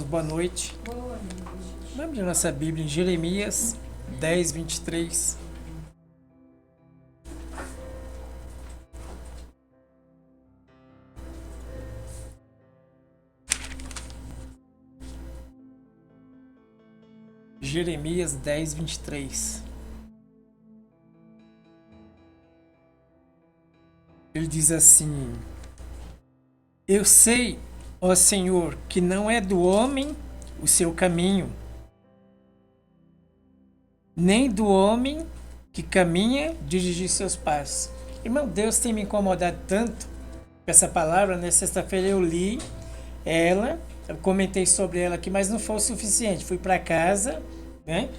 boa noite. Boa noite. Vamos abrir nossa Bíblia em Jeremias 10, 23. Jeremias 10, 23. Ele diz assim: Eu sei, ó Senhor, que não é do homem o seu caminho, nem do homem que caminha dirigir seus passos. Irmão, Deus tem me incomodado tanto com essa palavra, né? Sexta-feira eu li ela, eu comentei sobre ela aqui, mas não foi o suficiente. Fui para casa, né?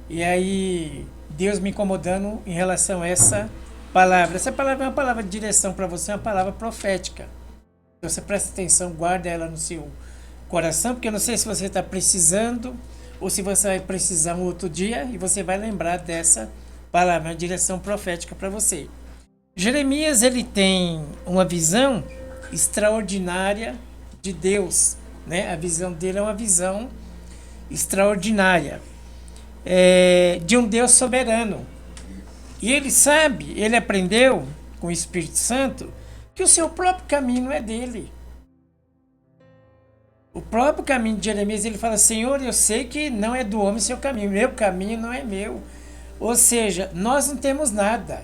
E aí Deus me incomodando em relação a essa palavra. Essa palavra é uma palavra de direção para você, é uma palavra profética. Então você presta atenção, guarda ela no seu coração, porque eu não sei se você está precisando ou se você vai precisar um outro dia e você vai lembrar dessa palavra, uma direção profética para você. Jeremias, ele tem uma visão extraordinária de Deus, né? A visão dele é uma visão extraordinária, de um Deus soberano. E ele sabe, ele aprendeu com o Espírito Santo que o seu próprio caminho não é dele. O próprio caminho de Jeremias, ele fala: Senhor, eu sei que não é do homem o seu caminho, meu caminho não é meu. Ou seja, nós não temos nada.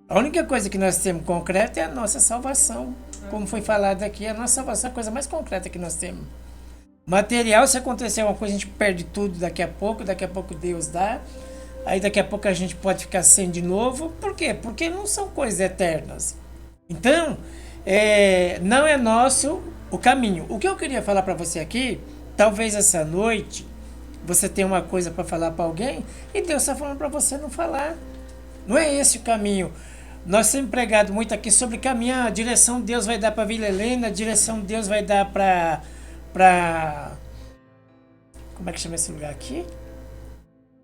A única coisa que nós temos concreta é a nossa salvação. Como foi falado aqui, a nossa salvação é a coisa mais concreta que nós temos. Material, se acontecer alguma coisa, a gente perde tudo daqui a pouco Deus dá. Aí daqui a pouco a gente pode ficar sem de novo. Por quê? Porque não são coisas eternas. Então, não é nosso o caminho. O que eu queria falar para você aqui, talvez essa noite você tenha uma coisa para falar para alguém e Deus está falando para você não falar. Não é esse o caminho. Nós temos pregado muito aqui sobre caminho. A direção Deus vai dar para Vila Helena, a direção Deus vai dar para como é que chama esse lugar aqui?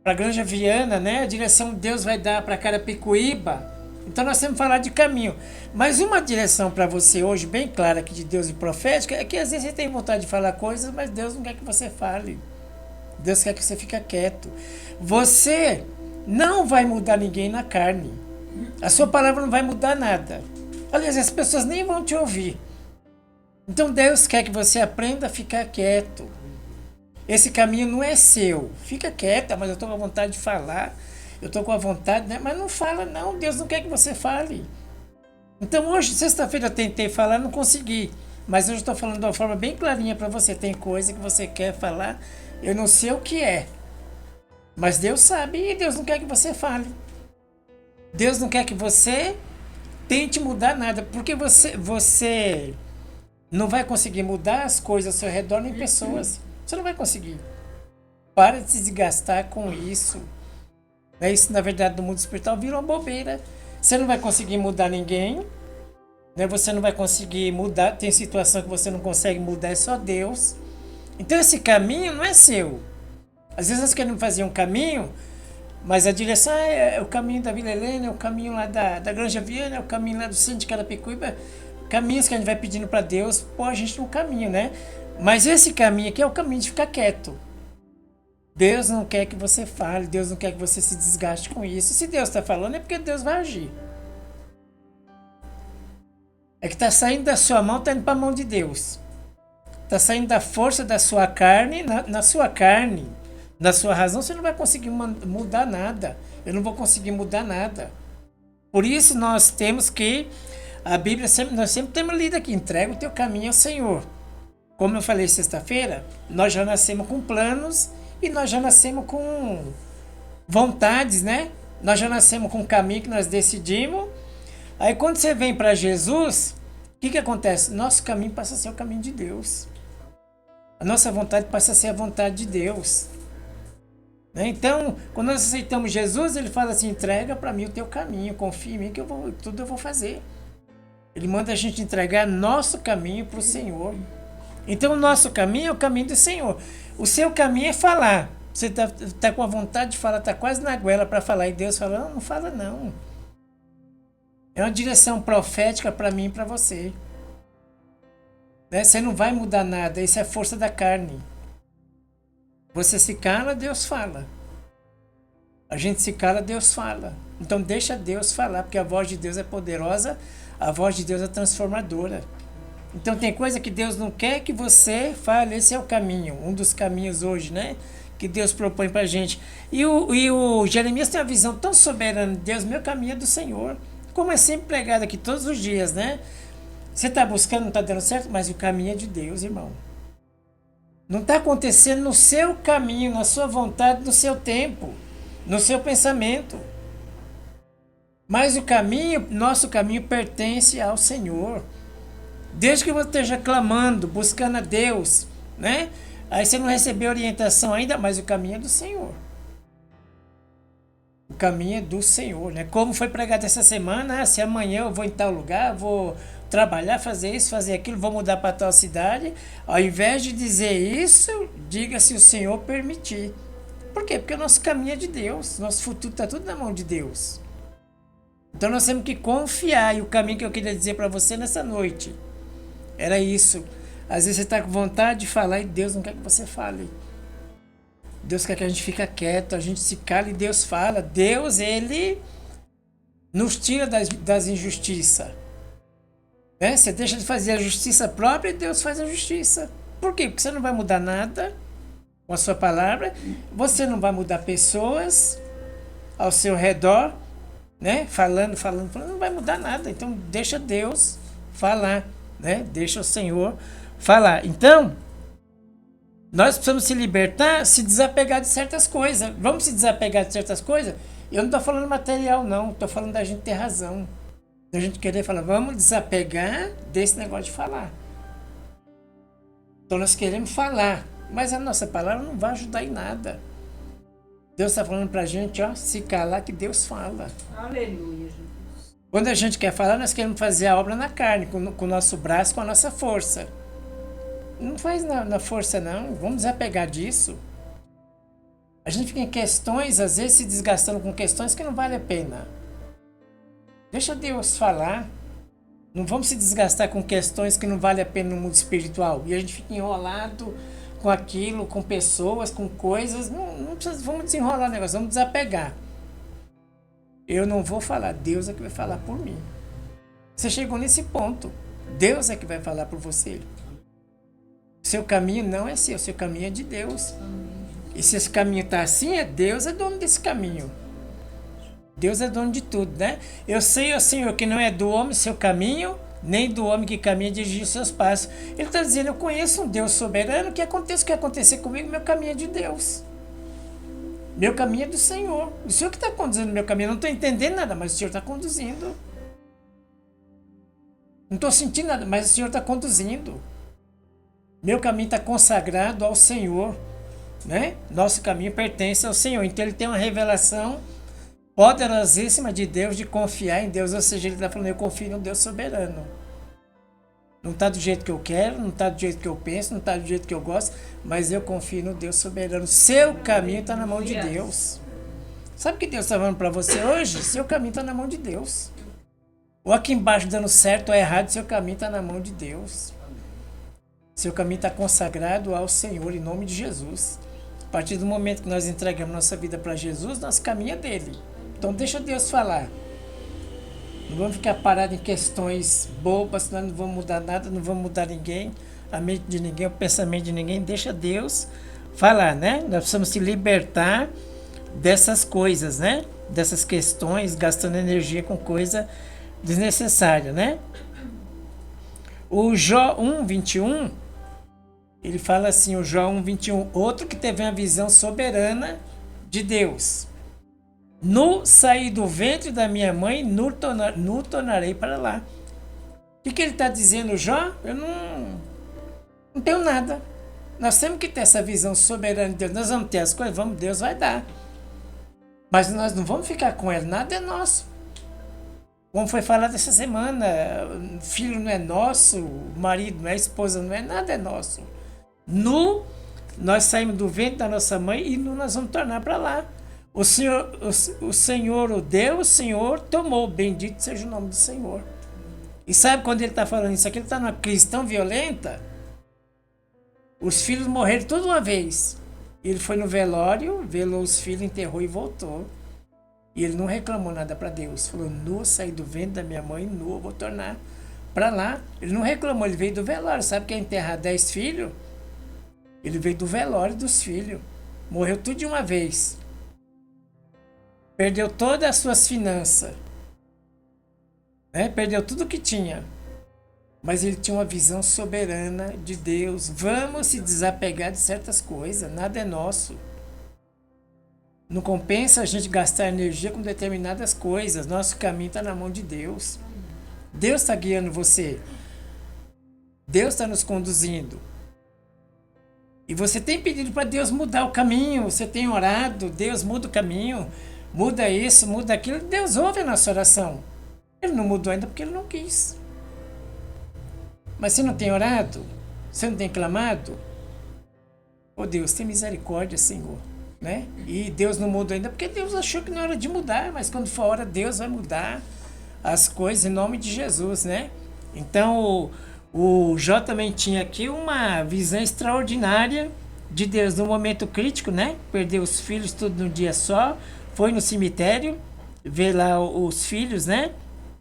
Para Granja Viana, né? A direção Deus vai dar para Carapicuíba. Então nós temos que falar de caminho. Mas uma direção para você hoje, bem clara aqui de Deus e profética, é que às vezes você tem vontade de falar coisas, mas Deus não quer que você fale. Deus quer que você fique quieto. Você não vai mudar ninguém na carne. A sua palavra não vai mudar nada. Aliás, as pessoas nem vão te ouvir. Então Deus quer que você aprenda a ficar quieto. Esse caminho não é seu. Fica quieta, mas eu estou com a vontade de falar. Eu estou com a vontade, né? Mas não fala não. Deus não quer que você fale. Então hoje, sexta-feira, eu tentei falar, não consegui. Mas hoje eu estou falando de uma forma bem clarinha para você. Tem coisa que você quer falar, eu não sei o que é. Mas Deus sabe e Deus não quer que você fale. Deus não quer que você tente mudar nada, porque você não vai conseguir mudar as coisas ao seu redor nem pessoas. Você não vai conseguir. Para de se desgastar com isso. Isso, na verdade, no mundo espiritual vira uma bobeira. Você não vai conseguir mudar ninguém. Né? Você não vai conseguir mudar. Tem situação que você não consegue mudar, é só Deus. Então esse caminho não é seu. Às vezes nós queremos fazer um caminho, mas a direção é o caminho da Vila Helena, é o caminho lá da Granja Viana, é o caminho lá do centro de Carapicuíba. Caminhos que a gente vai pedindo para Deus, pô, a gente no caminho, né? Mas esse caminho aqui é o caminho de ficar quieto. Deus não quer que você fale, Deus não quer que você se desgaste com isso. Se Deus está falando, é porque Deus vai agir. É que está saindo da sua mão, está indo para a mão de Deus. Está saindo da força da sua carne, na sua carne. Na sua razão, você não vai conseguir mudar nada. Eu não vou conseguir mudar nada. Por isso nós temos que, a Bíblia, nós sempre temos lido aqui, entrega o teu caminho ao Senhor. Como eu falei sexta-feira, nós já nascemos com planos e nós já nascemos com vontades, né? Nós já nascemos com um caminho que nós decidimos. Aí quando você vem para Jesus, o que acontece? Nosso caminho passa a ser o caminho de Deus. A nossa vontade passa a ser a vontade de Deus. Então, quando nós aceitamos Jesus, ele fala assim: entrega para mim o teu caminho, confia em mim que tudo eu vou fazer. Ele manda a gente entregar nosso caminho para o Senhor. Então o nosso caminho é o caminho do Senhor. O seu caminho é falar. Você tá com a vontade de falar, está quase na goela para falar, e Deus fala: não fala não. É uma direção profética para mim e para você. Né? Você não vai mudar nada, isso é força da carne. Você se cala, Deus fala. A gente se cala, Deus fala. Então deixa Deus falar, porque a voz de Deus é poderosa, a voz de Deus é transformadora. Então tem coisa que Deus não quer que você fale, esse é o caminho, um dos caminhos hoje, né? Que Deus propõe pra gente. E o Jeremias tem uma visão tão soberana de Deus, meu caminho é do Senhor. Como é sempre pregado aqui todos os dias, né? Você está buscando, não está dando certo, mas o caminho é de Deus, irmão. Não está acontecendo no seu caminho, na sua vontade, no seu tempo, no seu pensamento. Mas o caminho, nosso caminho pertence ao Senhor. Desde que você esteja clamando, buscando a Deus, né? Aí você não recebeu orientação ainda, mas o caminho é do Senhor. O caminho é do Senhor, né? Como foi pregado essa semana, se amanhã eu vou em tal lugar, vou trabalhar, fazer isso, fazer aquilo, vou mudar para tal cidade. Ao invés de dizer isso, diga se o Senhor permitir. Por quê? Porque o nosso caminho é de Deus, nosso futuro está tudo na mão de Deus. Então nós temos que confiar, e o caminho que eu queria dizer para você nessa noite era isso. Às vezes você está com vontade de falar e Deus não quer que você fale. Deus quer que a gente fique quieto, a gente se cala e Deus fala. Deus, Ele nos tira das injustiças. Né? Você deixa de fazer a justiça própria e Deus faz a justiça. Por quê? Porque você não vai mudar nada com a sua palavra, você não vai mudar pessoas ao seu redor, né? Falando, não vai mudar nada. Então deixa Deus falar, né? Deixa o Senhor falar. Então, nós precisamos se libertar, se desapegar de certas coisas. Vamos se desapegar de certas coisas? Eu não estou falando material, não. Estou falando da gente ter razão. Da gente querer falar, vamos desapegar desse negócio de falar. Então nós queremos falar, mas a nossa palavra não vai ajudar em nada. Deus está falando para a gente, ó, se calar que Deus fala. Aleluia, Jesus. Quando a gente quer falar, nós queremos fazer a obra na carne, com o nosso braço, com a nossa força. Não faz na força, não. Vamos desapegar disso. A gente fica em questões, às vezes se desgastando com questões que não vale a pena. Deixa Deus falar. Não vamos se desgastar com questões que não vale a pena no mundo espiritual. E a gente fica enrolado com aquilo, com pessoas, com coisas. Não precisa, vamos desenrolar o negócio, vamos desapegar. Eu não vou falar, Deus é que vai falar por mim. Você chegou nesse ponto. Deus é que vai falar por você. Seu caminho não é seu caminho é de Deus. E se esse caminho está assim, Deus é dono desse caminho. Deus é dono de tudo, né? Eu sei, ó Senhor, que não é do homem seu caminho, nem do homem que caminha dirigir os seus passos. Ele está dizendo, eu conheço um Deus soberano, que aconteça o que acontecer comigo, meu caminho é de Deus. Meu caminho é do Senhor. O Senhor que está conduzindo meu caminho. Eu não estou entendendo nada, mas o Senhor está conduzindo. Não estou sentindo nada, mas o Senhor está conduzindo. Meu caminho está consagrado ao Senhor, né? Nosso caminho pertence ao Senhor. Então ele tem uma revelação poderosíssima de Deus, de confiar em Deus. Ou seja, ele está falando, eu confio no Deus soberano. Não está do jeito que eu quero, não está do jeito que eu penso, não está do jeito que eu gosto, mas eu confio no Deus soberano. Seu caminho está na mão de Deus. Sabe o que Deus está falando para você hoje? Seu caminho está na mão de Deus. Ou aqui embaixo dando certo ou errado, seu caminho está na mão de Deus. Seu caminho está consagrado ao Senhor, em nome de Jesus. A partir do momento que nós entregamos nossa vida para Jesus, nosso caminho é dele. Então deixa Deus falar. Não vamos ficar parados em questões bobas, nós não vamos mudar nada, não vamos mudar ninguém, a mente de ninguém, o pensamento de ninguém. Deixa Deus falar, né? Nós precisamos se libertar dessas coisas, né? Dessas questões, gastando energia com coisa desnecessária, né? O Jó 1:21, ele fala assim, o Jó 1:21, outro que teve uma visão soberana de Deus. No sair do ventre da minha mãe, no tornarei para lá. O que ele está dizendo, Jó? Eu não tenho nada. Nós temos que ter essa visão soberana de Deus. Nós vamos ter as coisas, vamos, Deus vai dar. Mas nós não vamos ficar com ela, nada é nosso. Como foi falado essa semana, filho não é nosso, marido não é, esposa não é, nada é nosso. Nós saímos do ventre da nossa mãe e nós vamos tornar para lá. O Senhor, o Deus, o Senhor tomou, bendito seja o nome do Senhor. E sabe quando ele está falando isso aqui, ele está numa crise tão violenta, os filhos morreram tudo uma vez. Ele foi no velório, velou os filhos, enterrou e voltou. E ele não reclamou nada para Deus. Falou, nu, saí do ventre da minha mãe, nu, eu vou tornar para lá. Ele não reclamou, ele veio do velório. Sabe que é enterrar 10 filhos? Ele veio do velório dos filhos. Morreu tudo de uma vez. Perdeu todas as suas finanças. Né? Perdeu tudo que tinha. Mas ele tinha uma visão soberana de Deus. Vamos se desapegar de certas coisas. Nada é nosso. Não compensa a gente gastar energia com determinadas coisas. Nosso caminho está na mão de Deus. Deus está guiando você. Deus está nos conduzindo. E você tem pedido para Deus mudar o caminho. Você tem orado. Deus muda o caminho. Muda isso, muda aquilo. Deus ouve a nossa oração. Ele não mudou ainda porque ele não quis. Mas você não tem orado? Você não tem clamado? Oh Deus, tem misericórdia, Senhor. Né? E Deus não mudou ainda porque Deus achou que não era de mudar. Mas quando for a hora, Deus vai mudar as coisas em nome de Jesus, né? Então, o Jó também tinha aqui uma visão extraordinária de Deus no momento crítico, né? Perdeu os filhos tudo num dia só. Foi no cemitério ver lá os filhos, né?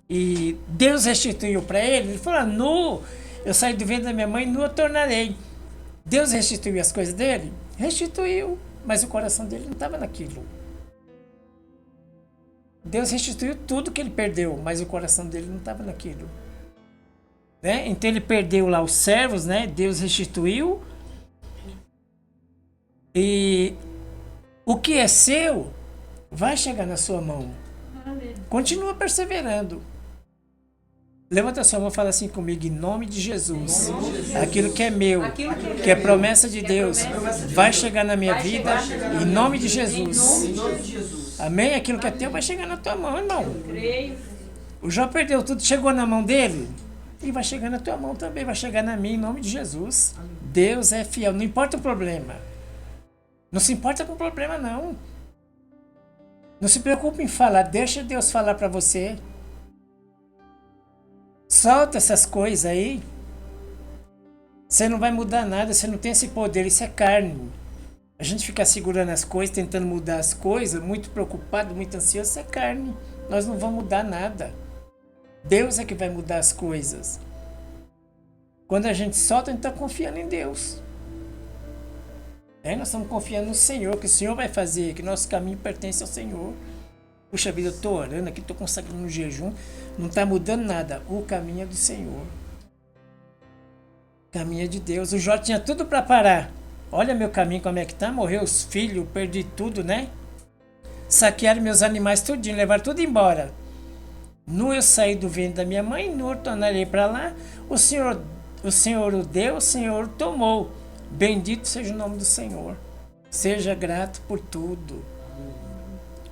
E Deus restituiu para ele. Ele falou, nu, eu saí do ventre da minha mãe, nu eu tornarei. Deus restituiu as coisas dele? Restituiu, mas o coração dele não estava naquilo. Deus restituiu tudo que ele perdeu, mas o coração dele não estava naquilo. Né? Então ele perdeu lá os servos, né? Deus restituiu. E o que é seu vai chegar na sua mão. Continua perseverando. Levanta a sua mão e fala assim comigo, em nome de Jesus. Aquilo que é meu, que é promessa de Deus, vai chegar na minha vida, em nome de Jesus. Amém? Aquilo que é teu vai chegar na tua mão, irmão. O Jó perdeu tudo, chegou na mão dele, e vai chegar na tua mão também, vai chegar na minha, em nome de Jesus. Deus é fiel, não importa o problema. Não se importa com o problema, não. Não se preocupe em falar, deixa Deus falar para você. Solta essas coisas aí. Você não vai mudar nada, você não tem esse poder, isso é carne. A gente fica segurando as coisas, tentando mudar as coisas, muito preocupado, muito ansioso, isso é carne. Nós não vamos mudar nada. Deus é que vai mudar as coisas. Quando a gente solta, a gente está confiando em Deus. Nós estamos confiando no Senhor, que o Senhor vai fazer, que nosso caminho pertence ao Senhor. Puxa vida, eu estou orando aqui, estou consagrando no jejum, não está mudando nada. O caminho é do Senhor. O caminho é de Deus. O Jó tinha tudo para parar. Olha meu caminho como é que está, morreu os filhos, perdi tudo, né? Saquearam meus animais tudinho, levaram tudo embora. Nu eu saí do ventre da minha mãe, nu eu tornarei para lá. O Senhor o deu, o Senhor o tomou. Bendito seja o nome do Senhor. Seja grato por tudo.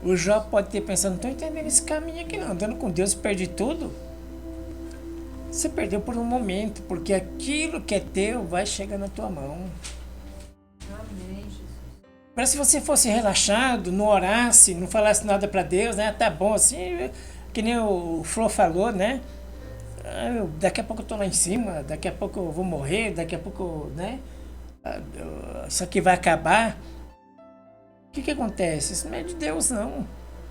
O Jó pode ter pensado, não estou entendendo esse caminho aqui não, andando com Deus perdi tudo. Você perdeu por um momento, porque aquilo que é teu vai chegar na tua mão. Amém, Jesus. Parece que se você fosse relaxado, não orasse, não falasse nada para Deus, né? Tá bom assim, que nem o Flor falou, né? Daqui a pouco eu tô lá em cima, daqui a pouco eu vou morrer, daqui a pouco, né? Isso aqui vai acabar. O que acontece? Isso não é de Deus, não.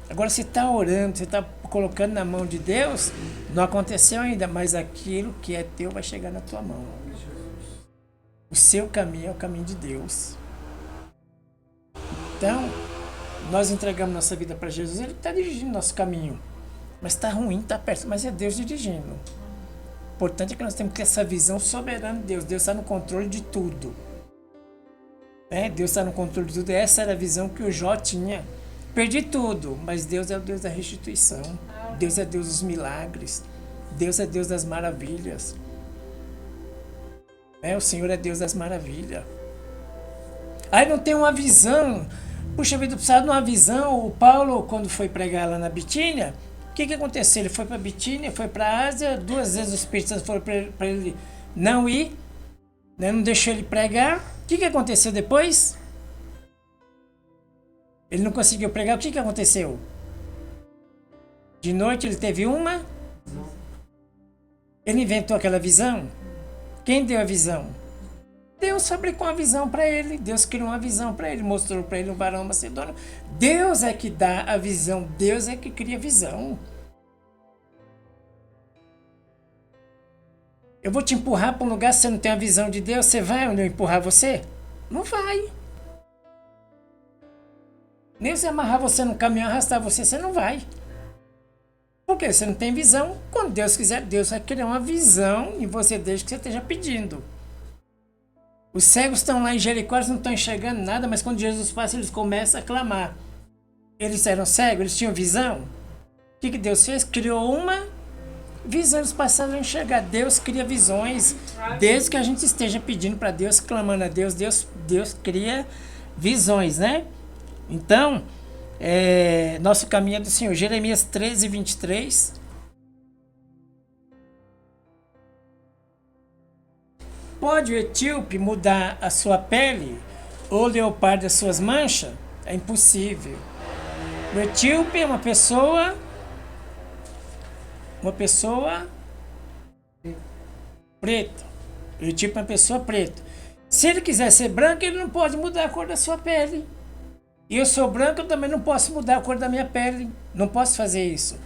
Agora você está orando, você está colocando na mão de Deus, não aconteceu ainda, mas aquilo que é teu vai chegar na tua mão. O seu caminho é o caminho de Deus. Então, nós entregamos nossa vida para Jesus, Ele está dirigindo nosso caminho. Mas está ruim, está perto, mas é Deus dirigindo. O importante é que nós temos que ter essa visão soberana de Deus. Deus está no controle de tudo. Deus está no controle de tudo. Essa era a visão que o Jó tinha. Perdi tudo, mas Deus é o Deus da restituição. Deus é Deus dos milagres. Deus é Deus das maravilhas. O Senhor é Deus das maravilhas. Aí não tem uma visão. Puxa vida, precisava de uma visão. O Paulo, quando foi pregar lá na Bitínia, o que aconteceu? Ele foi para Bitínia, foi para a Ásia. 2 vezes o Espírito Santo falou para ele não ir, né? Não deixou ele pregar. O que aconteceu depois? Ele não conseguiu pregar. O que aconteceu? De noite ele teve uma. Ele inventou aquela visão. Quem deu a visão? Deus fabricou uma visão para ele, Deus criou uma visão para ele, mostrou para ele um varão macedônio. Deus é que dá a visão, Deus é que cria a visão. Eu vou te empurrar para um lugar, se você não tem a visão de Deus, você vai onde eu empurrar você? Não vai. Nem se amarrar você no caminhão, arrastar você, você não vai. Porque você não tem visão. Quando Deus quiser, Deus vai criar uma visão em você desde que você esteja pedindo. Os cegos estão lá em Jericó, eles não estão enxergando nada, mas quando Jesus passa, eles começam a clamar. Eles eram cegos, eles tinham visão. O que Deus fez? Criou uma visão, eles passaram a enxergar. Deus cria visões. Desde que a gente esteja pedindo para Deus, clamando a Deus, Deus cria visões, né? Então, nosso caminho é do Senhor. Jeremias 13, 23. Pode o etíope mudar a sua pele ou o leopardo as suas manchas? É impossível. O etíope é uma pessoa preta. O etíope é uma pessoa preta. Se ele quiser ser branco, ele não pode mudar a cor da sua pele. E eu sou branco, eu também não posso mudar a cor da minha pele. Não posso fazer isso.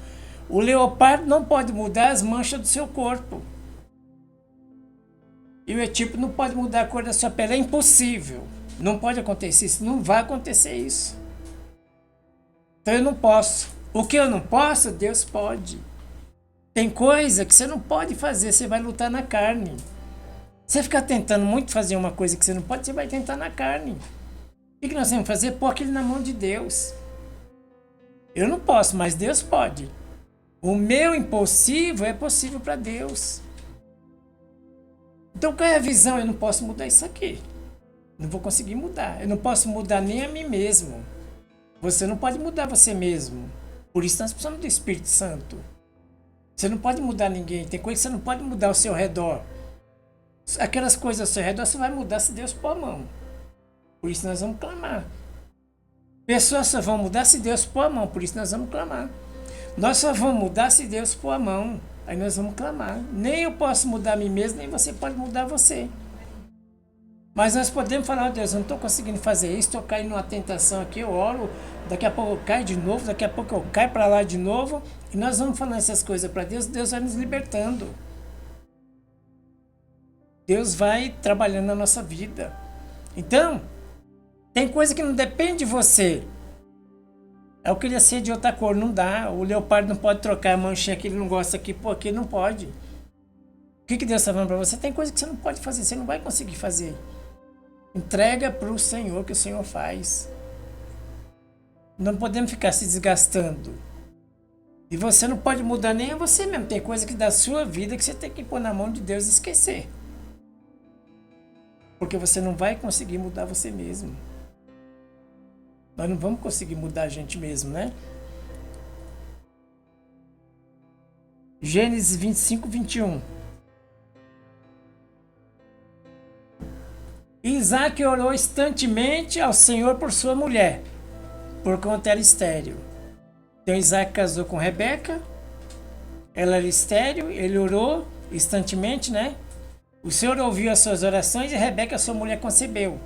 O leopardo não pode mudar as manchas do seu corpo. E o etíope não pode mudar a cor da sua pele. É impossível. Não pode acontecer isso. Não vai acontecer isso. Então eu não posso. O que eu não posso, Deus pode. Tem coisa que você não pode fazer. Você vai lutar na carne. Você ficar tentando muito fazer uma coisa que você não pode, você vai tentar na carne. O que nós temos que fazer? Pôr aquilo na mão de Deus. Eu não posso, mas Deus pode. O meu impossível é possível para Deus. Então qual é a visão? Eu não posso mudar isso aqui. Não vou conseguir mudar. Eu não posso mudar nem a mim mesmo. Você não pode mudar você mesmo. Por isso nós precisamos do Espírito Santo. Você não pode mudar ninguém. Tem coisa que você não pode mudar ao seu redor. Aquelas coisas ao seu redor você vai mudar se Deus pôr a mão. Por isso nós vamos clamar. Pessoas só vão mudar se Deus pôr a mão. Por isso nós vamos clamar. Nós só vamos mudar se Deus pôr a mão. Aí nós vamos clamar. Nem eu posso mudar a mim mesmo, nem você pode mudar você. Mas nós podemos falar, oh, Deus, eu não estou conseguindo fazer isso, estou caindo numa tentação aqui, eu oro, daqui a pouco eu caio de novo, daqui a pouco eu caio para lá de novo. E nós vamos falando essas coisas para Deus, Deus vai nos libertando. Deus vai trabalhando na nossa vida. Então, tem coisa que não depende de você. Eu queria ser de outra cor, não dá. O leopardo não pode trocar a manchinha que ele não gosta aqui, pô, aqui não pode. O que Deus está falando para você? Tem coisa que você não pode fazer, você não vai conseguir fazer. Entrega para o Senhor, que o Senhor faz. Não podemos ficar se desgastando. E você não pode mudar nem a você mesmo. Tem coisa que da sua vida que você tem que pôr na mão de Deus e esquecer. Porque você não vai conseguir mudar você mesmo. Nós não vamos conseguir mudar a gente mesmo, né? Gênesis 25, 21. Isaac orou instantemente ao Senhor por sua mulher, porquanto era estéril. Então Isaac casou com Rebeca, ela era estéril, ele orou instantemente, né? O Senhor ouviu as suas orações e Rebeca, sua mulher, concebeu.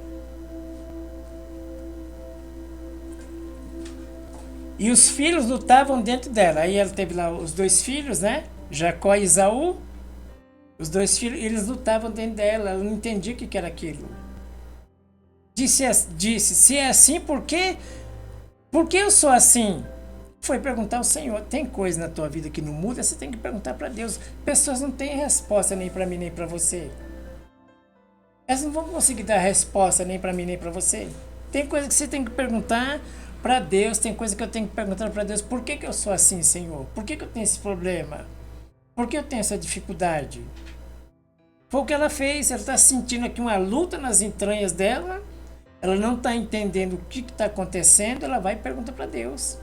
E os filhos lutavam dentro dela. Aí ela teve lá os dois filhos, né? Jacó e Esaú. Os dois filhos, eles lutavam dentro dela. Ela não entendia o que era aquilo. Disse, se é assim, por que eu sou assim? Foi perguntar ao Senhor. Tem coisa na tua vida que não muda, você tem que perguntar para Deus. Pessoas não têm resposta nem para mim, nem para você. Elas não vão conseguir dar resposta nem para mim, nem para você. Tem coisa que você tem que perguntar para Deus, tem coisa que eu tenho que perguntar para Deus. Por que eu sou assim, Senhor? Por que eu tenho esse problema? Por que eu tenho essa dificuldade? Foi o que ela fez. Ela está sentindo aqui uma luta nas entranhas dela. Ela não está entendendo o que está acontecendo. Ela vai e pergunta para Deus.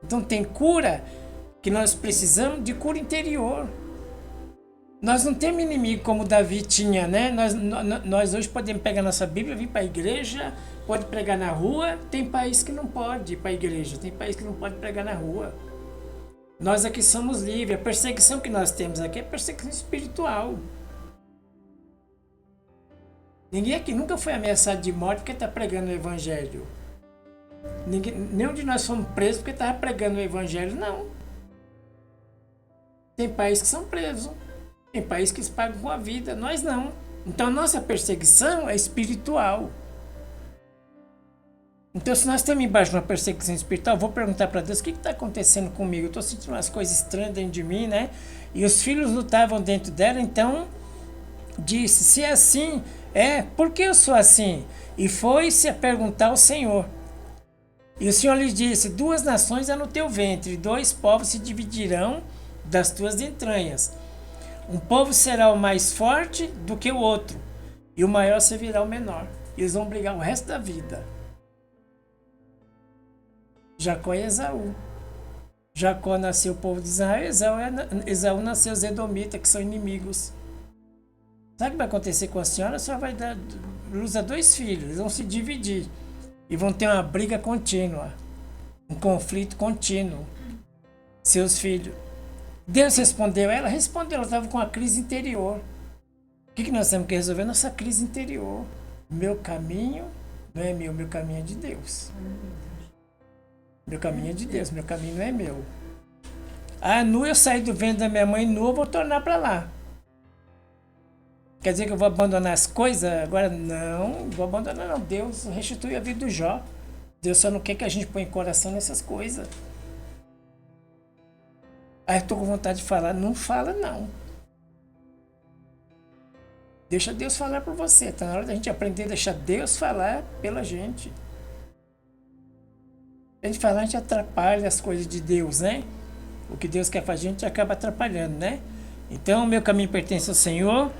Então tem cura que nós precisamos de cura interior. Nós não temos inimigo como Davi tinha, né? Nós hoje podemos pegar nossa Bíblia, vir para a igreja, pode pregar na rua. Tem país que não pode ir para a igreja, tem país que não pode pregar na rua. Nós aqui somos livres. A perseguição que nós temos aqui é perseguição espiritual. Ninguém aqui nunca foi ameaçado de morte porque está pregando o evangelho. Nenhum de nós fomos presos porque estava pregando o evangelho, não. Tem países que são presos. Tem países que eles pagam com a vida, nós não. Então, nossa perseguição é espiritual. Então, se nós estamos embaixo de uma perseguição espiritual, eu vou perguntar para Deus, o que está acontecendo comigo? Eu estou sentindo umas coisas estranhas dentro de mim, né? E os filhos lutavam dentro dela, então disse, se é assim, por que eu sou assim? E foi-se a perguntar ao Senhor. E o Senhor lhe disse, 2 nações há no teu ventre, 2 povos se dividirão das tuas entranhas. Um povo será o mais forte do que o outro, e o maior servirá ao menor. E eles vão brigar o resto da vida. Jacó e Esaú. Jacó nasceu o povo de Israel, Esaú nasceu os Edomitas, que são inimigos. Sabe o que vai acontecer com a senhora? A senhora vai dar luz a 2 filhos, eles vão se dividir. E vão ter uma briga contínua, um conflito contínuo. Seus filhos. Deus respondeu, ela respondeu, ela estava com uma crise interior. O que nós temos que resolver? Nossa crise interior. Meu caminho não é meu caminho é de Deus. Meu caminho é de Deus, meu caminho não é meu. Nu eu saí do ventre da minha mãe, nu eu vou tornar para lá. Quer dizer que eu vou abandonar as coisas? Agora não vou abandonar não. Deus restitui a vida do Jó. Deus só não quer que a gente ponha em coração nessas coisas. Aí eu estou com vontade de falar, não fala não. Deixa Deus falar por você. Está na hora da gente aprender a deixar Deus falar pela gente. A gente falar, a gente atrapalha as coisas de Deus, né? O que Deus quer pra gente acaba atrapalhando, né? Então, meu caminho pertence ao Senhor.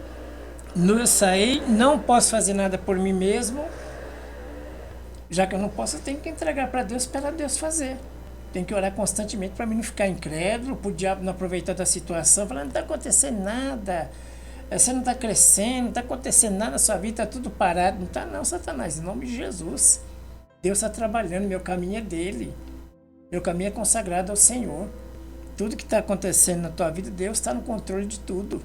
Eu saí, não posso fazer nada por mim mesmo. Já que eu não posso, eu tenho que entregar para Deus, esperar Deus fazer. Tenho que orar constantemente para mim não ficar incrédulo, para o diabo não aproveitar da situação, falando, não está acontecendo nada, você não está crescendo, não está acontecendo nada na sua vida, está tudo parado. Não está não, Satanás, em nome de Jesus. Deus está trabalhando, meu caminho é dele. Meu caminho é consagrado ao Senhor. Tudo que está acontecendo na tua vida, Deus está no controle de tudo.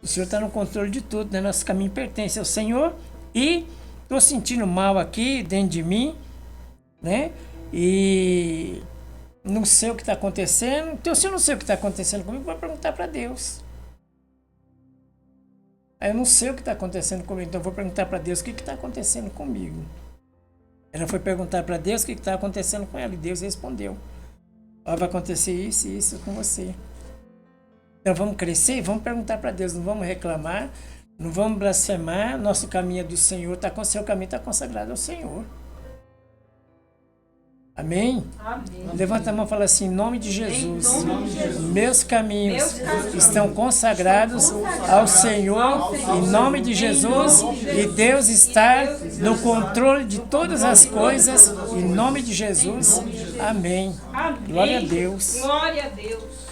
O Senhor está no controle de tudo, né? Nosso caminho pertence ao Senhor. E estou sentindo mal aqui dentro de mim, né? E não sei o que está acontecendo. Então, se eu não sei o que está acontecendo comigo, vou perguntar para Deus. Aí eu não sei o que está acontecendo comigo, então eu vou perguntar para Deus o que está acontecendo comigo. Ela foi perguntar para Deus o que está acontecendo com ela, e Deus respondeu. Vai acontecer isso e isso com você. Então vamos crescer e vamos perguntar para Deus, não vamos reclamar, não vamos blasfemar, nosso caminho é do Senhor, seu caminho está consagrado ao Senhor. Amém? Amém. Levanta a mão e fala assim, em nome de Jesus, meus caminhos estão consagrados ao Senhor, em nome de Jesus, e Deus está no controle de todas as coisas, em nome de Jesus. Amém. Glória a Deus. Glória a Deus.